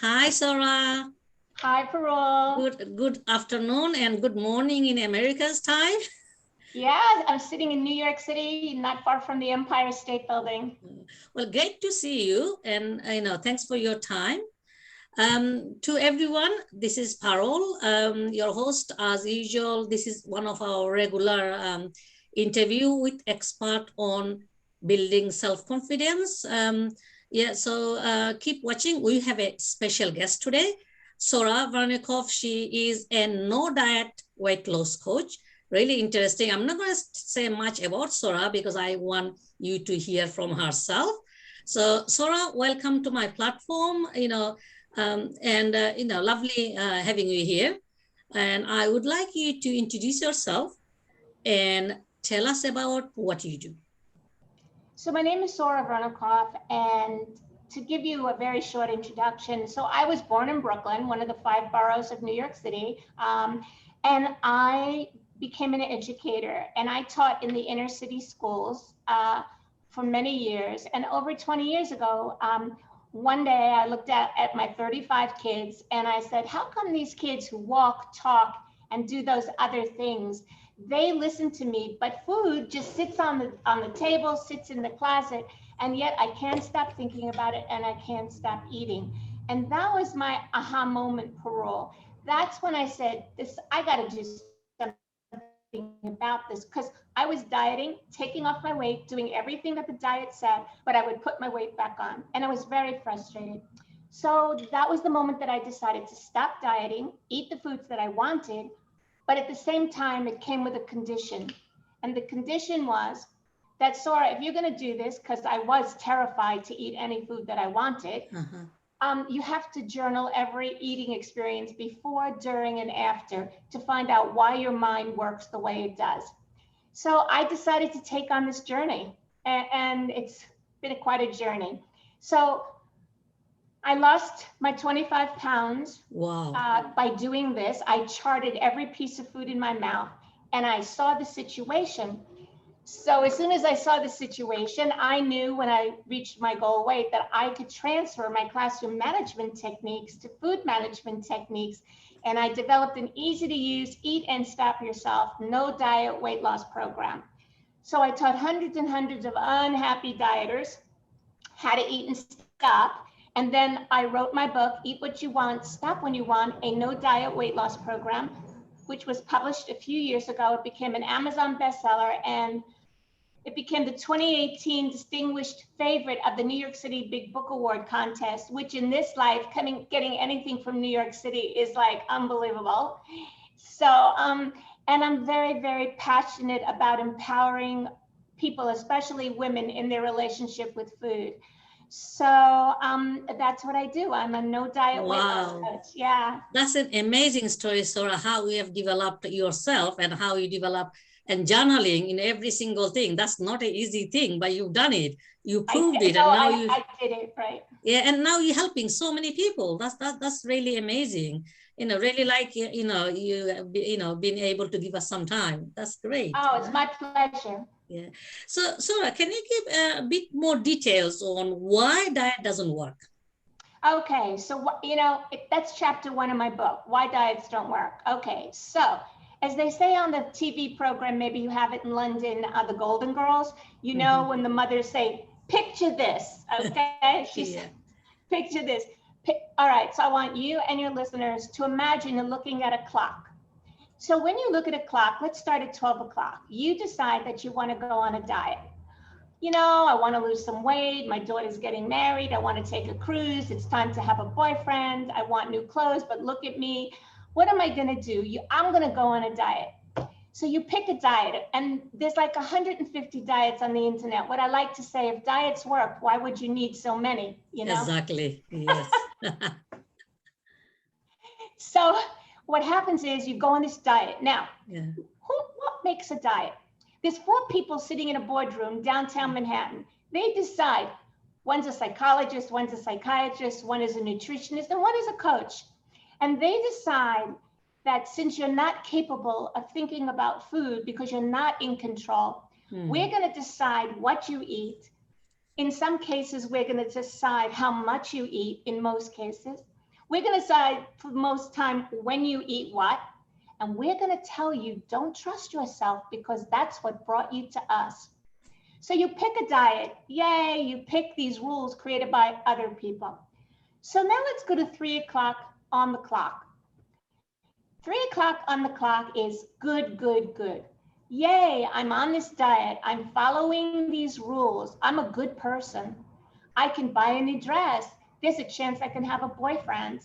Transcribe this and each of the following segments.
Hi, Sora. Hi, Parul. Good afternoon and good morning in America's time. Yeah, I'm sitting in New York City, not far from the Empire State Building. Well, great to see you, and thanks for your time. To everyone, this is Parul, your host as usual. This is one of our regular interview with expert on building self-confidence. Keep watching. We have a special guest today, Sora Vernikoff. She is a no diet weight loss coach. Really interesting. I'm not going to say much about Sora because I want you to hear from herself. So, Sora, welcome to my platform. Lovely having you here. And I would like you to introduce yourself and tell us about what you do. So my name is Sora Vernikoff, and to give you a very short introduction, so I was born in Brooklyn, one of the 5 boroughs of New York City, and I became an educator, and I taught in the inner city schools for many years. And over 20 years ago, one day I looked at my 35 kids and I said, how come these kids who walk, talk, and do those other things, they listen to me, but food just sits on the table, sits in the closet, and yet I can't stop thinking about it and I can't stop eating. And that was my aha moment, Parul. That's when I said, I got to do something about this, because I was dieting, taking off my weight, doing everything that the diet said, but I would put my weight back on, and I was very frustrated. So that was the moment that I decided to stop dieting, eat the foods that I wanted, but at the same time, it came with a condition. And the condition was that, Sora, if you're going to do this, because I was terrified to eat any food that I wanted, you have to journal every eating experience before, during, and after to find out why your mind works the way it does. So I decided to take on this journey, and it's been quite a journey. So I lost my 25 pounds. Wow. By doing this. I charted every piece of food in my mouth, and I saw the situation. So as soon as I saw the situation, I knew when I reached my goal weight that I could transfer my classroom management techniques to food management techniques. And I developed an easy to use, eat and stop yourself, no diet weight loss program. So I taught hundreds and hundreds of unhappy dieters how to eat and stop. And then I wrote my book, Eat What You Want, Stop When You Want, a no diet weight loss program, which was published a few years ago. It became an Amazon bestseller, and it became the 2018 distinguished favorite of the New York City Big Book Award contest, which in this life, getting anything from New York City is like unbelievable. So, and I'm very, very passionate about empowering people, especially women, in their relationship with food. So that's what I do. I'm a no diet weight loss coach. Yeah. That's an amazing story, Sora, how you have developed yourself and how you develop and journaling in every single thing. That's not an easy thing, but you've done it. You proved it. And now I did it, right. Yeah, and now you're helping so many people. That's really amazing. Really like being able to give us some time. That's great. Oh, it's my pleasure. Yeah. So Sora, can you give a bit more details on why diet doesn't work? Okay, so that's chapter 1 of my book, Why Diets Don't Work. Okay, so as they say on the TV program, maybe you have it in London, the Golden Girls, when the mothers say, picture this, okay? She said, picture this. All right, so I want you and your listeners to imagine you're looking at a clock. So when you look at a clock, let's start at 12 o'clock. You decide that you want to go on a diet. I want to lose some weight. My daughter's getting married. I want to take a cruise. It's time to have a boyfriend. I want new clothes, but look at me. What am I going to do? I'm going to go on a diet. So you pick a diet, and there's like 150 diets on the internet. What I like to say, if diets work, why would you need so many? Exactly. Yes. So what happens is you go on this diet. Now, what makes a diet? There's 4 people sitting in a boardroom downtown Manhattan. They decide, one's a psychologist, one's a psychiatrist, one is a nutritionist, and one is a coach. And they decide that since you're not capable of thinking about food because you're not in control, we're going to decide what you eat. In some cases, we're going to decide how much you eat, in most cases. We're going to decide for most time when you eat what, and we're going to tell you don't trust yourself because that's what brought you to us. So you pick a diet, yay, you pick these rules created by other people. So now let's go to 3 o'clock on the clock. 3 o'clock on the clock is good, good, good. Yay, I'm on this diet. I'm following these rules. I'm a good person. I can buy a new dress. There's a chance I can have a boyfriend.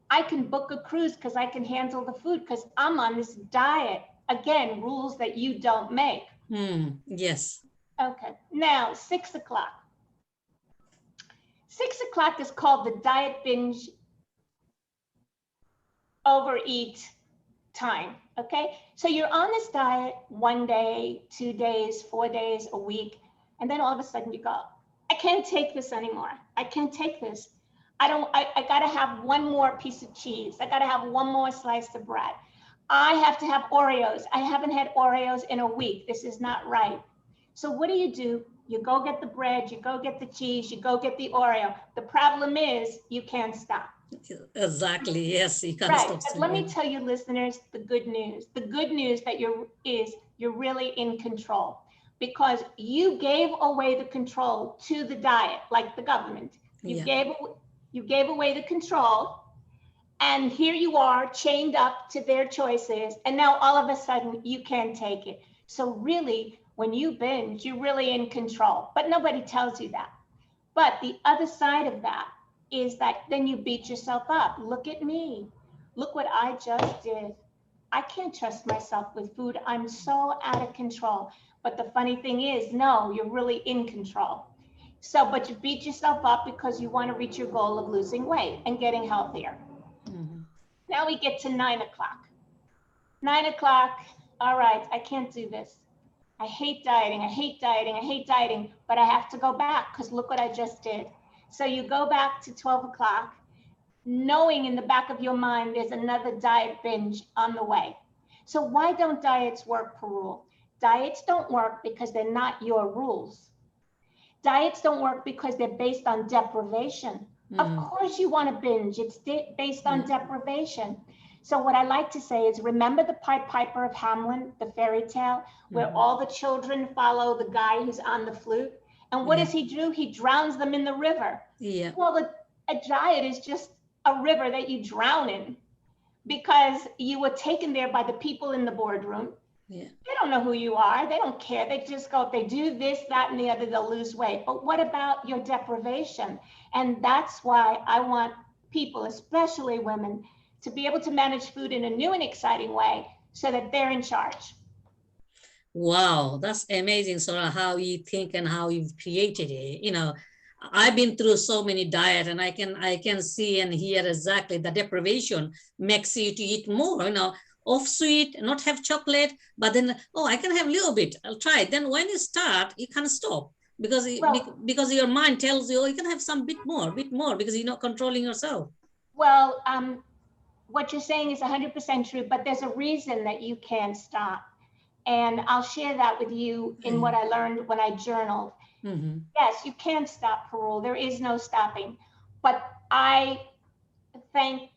I can book a cruise because I can handle the food because I'm on this diet. Again, rules that you don't make. Yes. Okay, now 6 o'clock. 6 o'clock is called the diet binge overeat time, okay? So you're on this diet 1 day, 2 days, 4 days, a week, and then all of a sudden you go, I can't take this anymore. I can't take this. I gotta have one more piece of cheese. I gotta have one more slice of bread. I have to have Oreos. I haven't had Oreos in a week. This is not right. So what do? You go get the bread, you go get the cheese, you go get the Oreo. The problem is you can't stop. Exactly, yes, you can't right. stop. But let me tell you, listeners, the good news. The good news that you're really in control because you gave away the control to the diet, like the government. You gave away the control, and here you are chained up to their choices, and now all of a sudden you can't take it. So really, when you binge, you're really in control, but nobody tells you that. But the other side of that is that then you beat yourself up. Look at me. Look what I just did. I can't trust myself with food. I'm so out of control. But the funny thing is, no, you're really in control. So, but you beat yourself up because you want to reach your goal of losing weight and getting healthier. Now we get to 9 o'clock. 9 o'clock, all right, I can't do this. I hate dieting, I hate dieting, I hate dieting, but I have to go back because look what I just did. So you go back to 12 o'clock, knowing in the back of your mind there's another diet binge on the way. So why don't diets work, Parul? Diets don't work because they're not your rules. Diets don't work because they're based on deprivation. Of course you want to binge, it's based on deprivation. So what I like to say is, remember the Pied Piper of Hamelin, the fairy tale, where all the children follow the guy who's on the flute? And what does he do? He drowns them in the river. Yeah. Well, a diet is just a river that you drown in because you were taken there by the people in the boardroom. Yeah. They don't know who you are. They don't care. They just go, if they do this, that, and the other, they'll lose weight. But what about your deprivation? And that's why I want people, especially women, to be able to manage food in a new and exciting way so that they're in charge. Wow, that's amazing, Sora, how you think and how you've created it. You know, I've been through so many diets, and I can see and hear exactly the deprivation makes you to eat more, you know, of sweet, not have chocolate, but then, oh, I can have a little bit, I'll try it. Then when you start, you can't stop because your mind tells you, oh, you can have some bit more because you're not controlling yourself. Well, what you're saying is 100% true, but there's a reason that you can't stop. And I'll share that with you in what I learned when I journaled. Yes, you can stop, Parul. There is no stopping. But thankfully,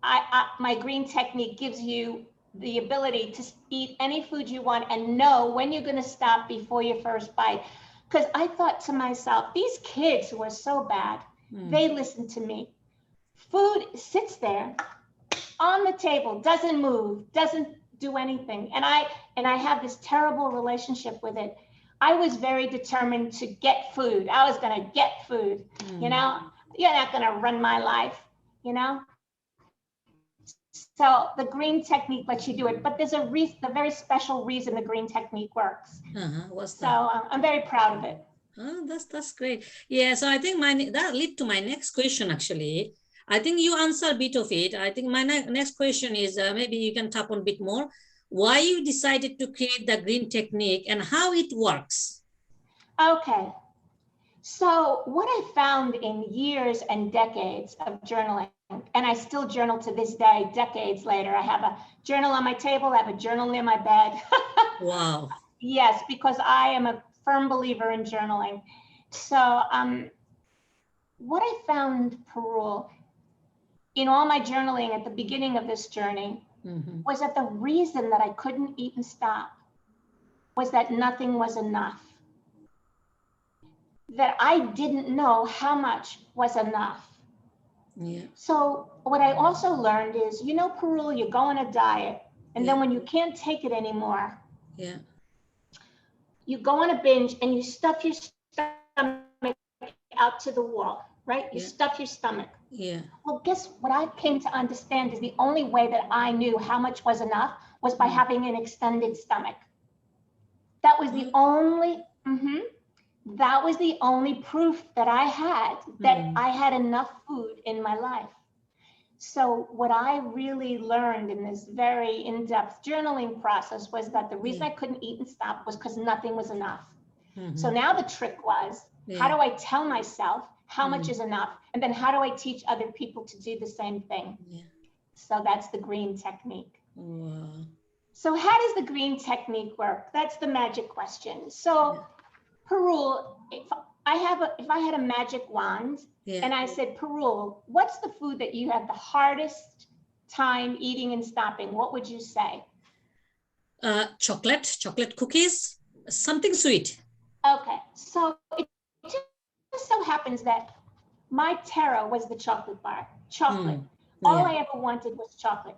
my GreenTechnique gives you the ability to eat any food you want and know when you're going to stop before your first bite. Because I thought to myself, these kids who are so bad, they listen to me. Food sits there on the table, doesn't move, doesn't do anything. And I have this terrible relationship with it. I was very determined to get food. I was going to get food, you know, you're not going to run my life, you know. So the GreenTechnique lets you do it, but there's a very special reason the GreenTechnique works. What's that? So I'm very proud of it. Oh, that's great. Yeah, so I think that lead to my next question, actually. I think you answered a bit of it. I think my next question is, maybe you can tap on a bit more. Why you decided to create the GreenTechnique and how it works? Okay. So what I found in years and decades of journaling, and I still journal to this day, decades later, I have a journal on my table, I have a journal near my bed. Wow. Yes, because I am a firm believer in journaling. So what I found, Parul, in all my journaling at the beginning of this journey, was that the reason that I couldn't eat and stop was that nothing was enough. That I didn't know how much was enough. Yeah. So what I also learned is, you know, Parul, you go on a diet, and then when you can't take it anymore, you go on a binge and you stuff your stomach out to the wall, right? You stuff your stomach. Yeah. Well, guess what I came to understand is the only way that I knew how much was enough was by having an extended stomach. That was the only, that was the only proof that I had that I had enough food in my life. So what I really learned in this very in-depth journaling process was that the reason I couldn't eat and stop was because nothing was enough. So now the trick was, how do I tell myself how much is enough? And then how do I teach other people to do the same thing? So that's the green technique. Wow. So how does the green technique work? That's the magic question. So Parul, if I had a magic wand and I said, Parul, what's the food that you have the hardest time eating and stopping? What would you say? Chocolate cookies, something sweet. Okay, so it just so happens that my tarot was the chocolate bar, chocolate. All I ever wanted was chocolate.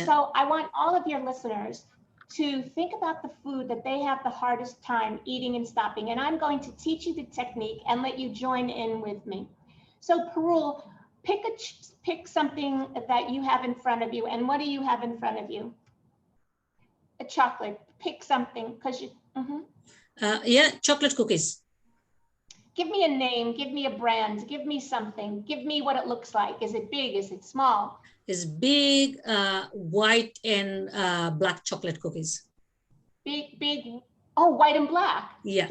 So I want all of your listeners to think about the food that they have the hardest time eating and stopping. And I'm going to teach you the technique and let you join in with me. So Parul, pick something that you have in front of you. And what do you have in front of you? A chocolate. Pick something because you. Chocolate cookies. Give me a name, give me a brand, give me something, give me what it looks like. Is it big? Is it small? It's big, white and black chocolate cookies. Big, oh, white and black. Yeah.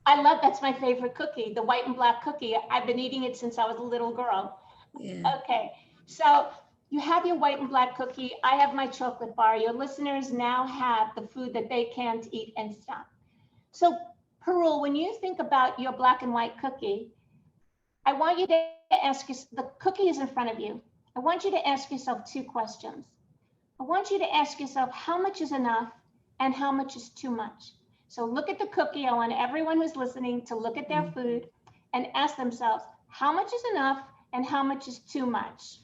I love, that's my favorite cookie, the white and black cookie. I've been eating it since I was a little girl. Yeah. Okay, so you have your white and black cookie. I have my chocolate bar. Your listeners now have the food that they can't eat and stop. So Parul, when you think about your black and white cookie, I want you to ask yourself, the cookie is in front of you. I want you to ask yourself two questions. I want you to ask yourself how much is enough and how much is too much. So look at the cookie. I want everyone who's listening to look at their food and ask themselves, how much is enough and how much is too much?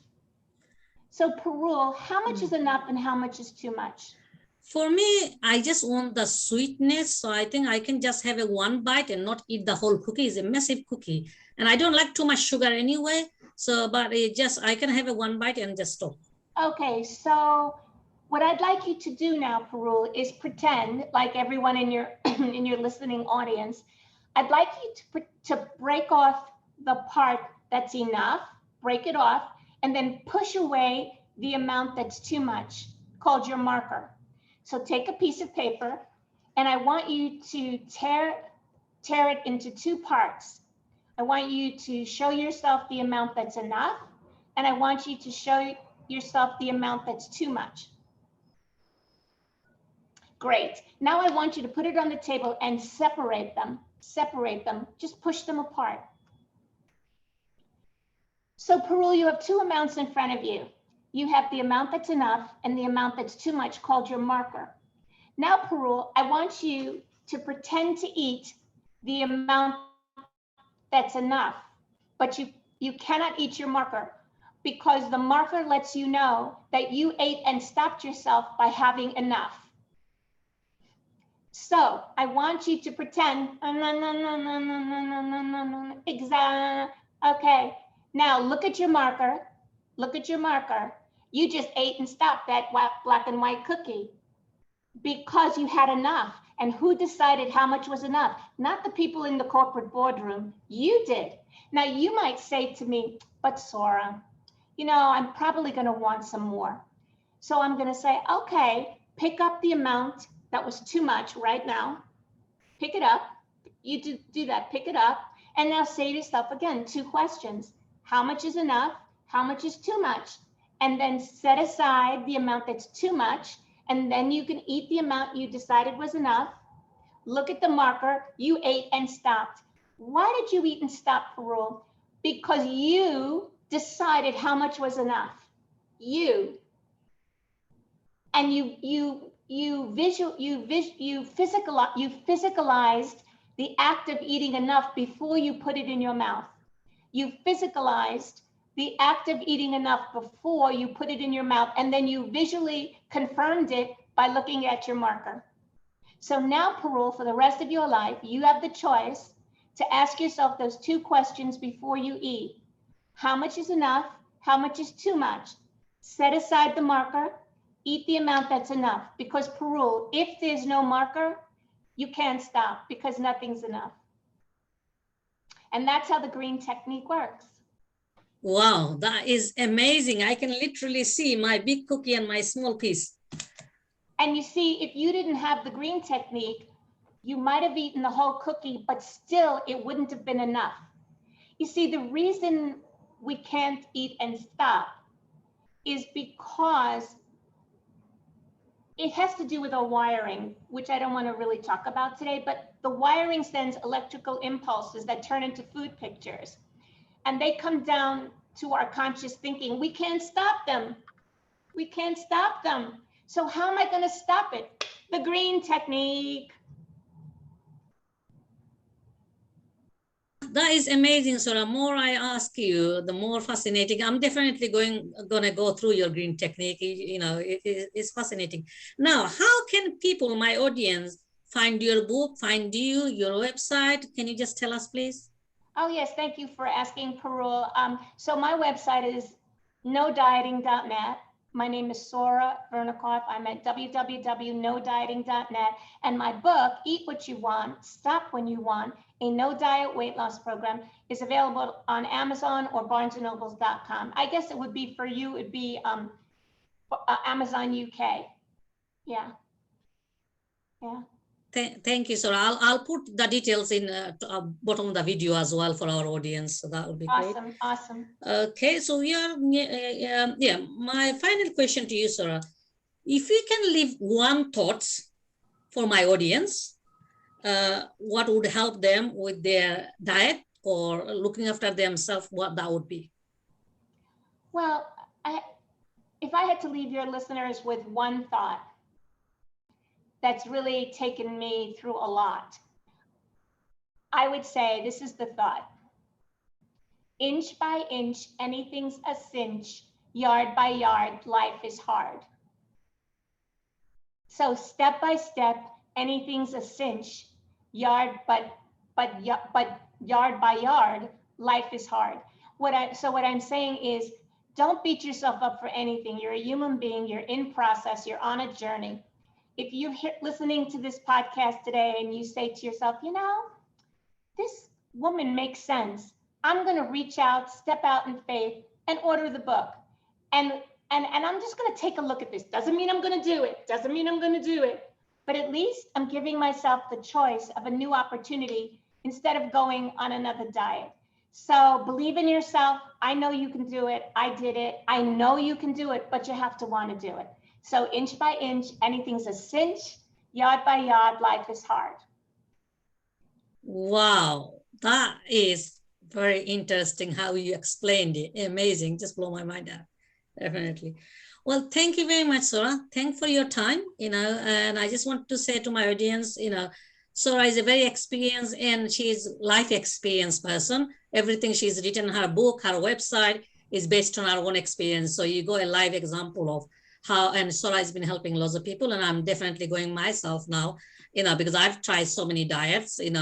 So Parul, how much is enough and how much is too much? For me, I just want the sweetness. So I think I can just have a one bite and not eat the whole cookie. It's a massive cookie. And I don't like too much sugar anyway. So, but I can have a one bite and just stop. Okay, so what I'd like you to do now, Parul, is pretend like everyone in your in your listening audience. I'd like you to break off the part that's enough, break it off, and then push away the amount that's too much, called your marker. So take a piece of paper, and I want you to tear it into two parts. I want you to show yourself the amount that's enough, and I want you to show yourself the amount that's too much. Great. Now I want you to put it on the table and separate them. Just push them apart. So Parul, you have two amounts in front of you. You have the amount that's enough and the amount that's too much, called your marker. Now, Parul, I want you to pretend to eat the amount that's enough, but you cannot eat your marker because the marker lets you know that you ate and stopped yourself by having enough. So I want you to pretend, okay, now look at your marker, You just ate and stopped that black and white cookie because you had enough. And who decided how much was enough? Not the people in the corporate boardroom, you did. Now you might say to me, but Sora, I'm probably gonna want some more. So I'm gonna say, okay, pick up the amount that was too much right now. Pick it up. You do that, pick it up. And now say to yourself again, two questions. How much is enough? How much is too much? And then set aside the amount that's too much. And then you can eat the amount you decided was enough. Look at the marker. You ate and stopped. Why did you eat and stop, Parul? because you decided how much was enough. You. And you physicalized the act of eating enough before you put it in your mouth. You physicalized the act of eating enough before you put it in your mouth, and then you visually confirmed it by looking at your marker. So now, Parul, for the rest of your life, you have the choice to ask yourself those two questions before you eat. How much is enough? How much is too much? Set aside the marker, eat the amount that's enough. Because Parul, if there's no marker, you can't stop because nothing's enough. And that's how the GreenTechnique works. Wow, that is amazing. I can literally see my big cookie and my small piece. And you see, if you didn't have the GreenTechnique, you might have eaten the whole cookie, but still it wouldn't have been enough. You see, the reason we can't eat and stop is because it has to do with our wiring, which I don't want to really talk about today, but the wiring sends electrical impulses that turn into food pictures. And they come down to our conscious thinking. We can't stop them. We can't stop them. So how am I going to stop it? The GreenTechnique. That is amazing, Sora. The more I ask you, the more fascinating. I'm definitely gonna go through your GreenTechnique. You know, it's fascinating. Now, how can people, my audience, find your book, find you, your website? Can you just tell us, please? Oh, yes. Thank you for asking, Parul. So my website is nodieting.net. My name is Sora Vernikoff. I'm at www.nodieting.net. And my book, Eat What You Want, Stop When You Want, a no diet weight loss program, is available on Amazon or barnesandnobles.com. I guess it would be for you, it'd be Amazon UK. Yeah. Yeah. Thank you, Sora. I'll put the details in bottom of the video as well for our audience. So that would be great. Awesome, awesome. Okay, so we are, yeah, my final question to you, Sora. If you can leave one thought for my audience, what would help them with their diet or looking after themselves, what that would be? Well, if I had to leave your listeners with one thought that's really taken me through a lot, I would say this is the thought. Inch by inch, anything's a cinch. Yard by yard, life is hard. So step by step, anything's a cinch. But yard by yard, life is hard. So what I'm saying is, don't beat yourself up for anything. You're a human being. You're in process. You're on a journey. If you're listening to this podcast today and you say to yourself, you know, this woman makes sense. I'm going to reach out, step out in faith, and order the book. And I'm just going to take a look at this. Doesn't mean I'm going to do it. Doesn't mean I'm going to do it. But at least I'm giving myself the choice of a new opportunity instead of going on another diet. So believe in yourself. I know you can do it. I did it. I know you can do it, but you have to want to do it. So inch by inch, anything's a cinch. Yard by yard, life is hard. Wow, that is very interesting how you explained it. Amazing, just blow my mind out. Definitely. Well, thank you very much, Sora. Thank for your time, and I just want to say to my audience, Sora is a very experienced and she's life experienced person. Everything she's written, her book, her website is based on her own experience. So you go a live example of how, and Sora has been helping lots of people, and I'm definitely going myself now, because I've tried so many diets, and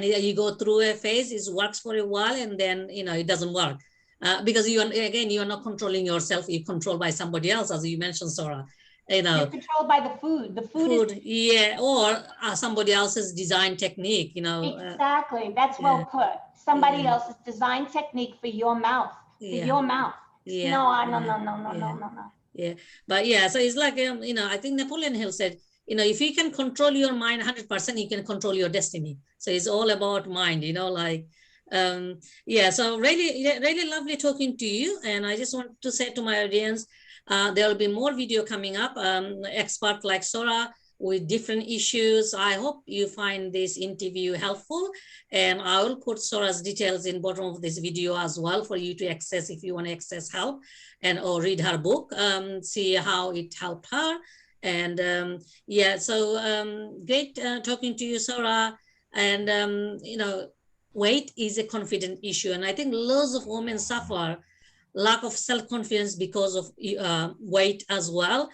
you go through a phase, it works for a while, and then, it doesn't work. Because you're not controlling yourself, you're controlled by somebody else, as you mentioned, Sora. You're controlled by the food. The food is, yeah, or somebody else's design technique, Exactly. That's well put. Somebody else's design technique for your mouth. For your mouth. Yeah. No. Yeah, but yeah, so it's like, I think Napoleon Hill said, if you can control your mind 100%, you can control your destiny. So it's all about mind, yeah, so really lovely talking to you. And I just want to say to my audience, there will be more video coming up. Experts like Sora with different issues. I hope you find this interview helpful, and I will put Sora's details in bottom of this video as well for you to access if you want to access help and or read her book, see how it helped her. And yeah, so great talking to you, Sora. And weight is a confident issue, and I think lots of women suffer lack of self-confidence because of weight as well,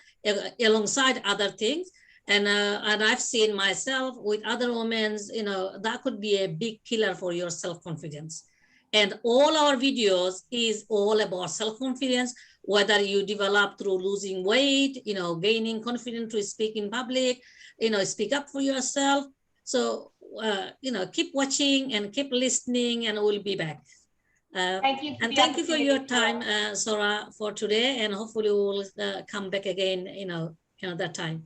alongside other things. And I've seen myself with other women, that could be a big killer for your self-confidence. And all our videos is all about self-confidence, whether you develop through losing weight, gaining confidence to speak in public, speak up for yourself. So, keep watching and keep listening, and we'll be back. Thank you and thank you for your time, Sora, for today, and hopefully we'll come back again, that time.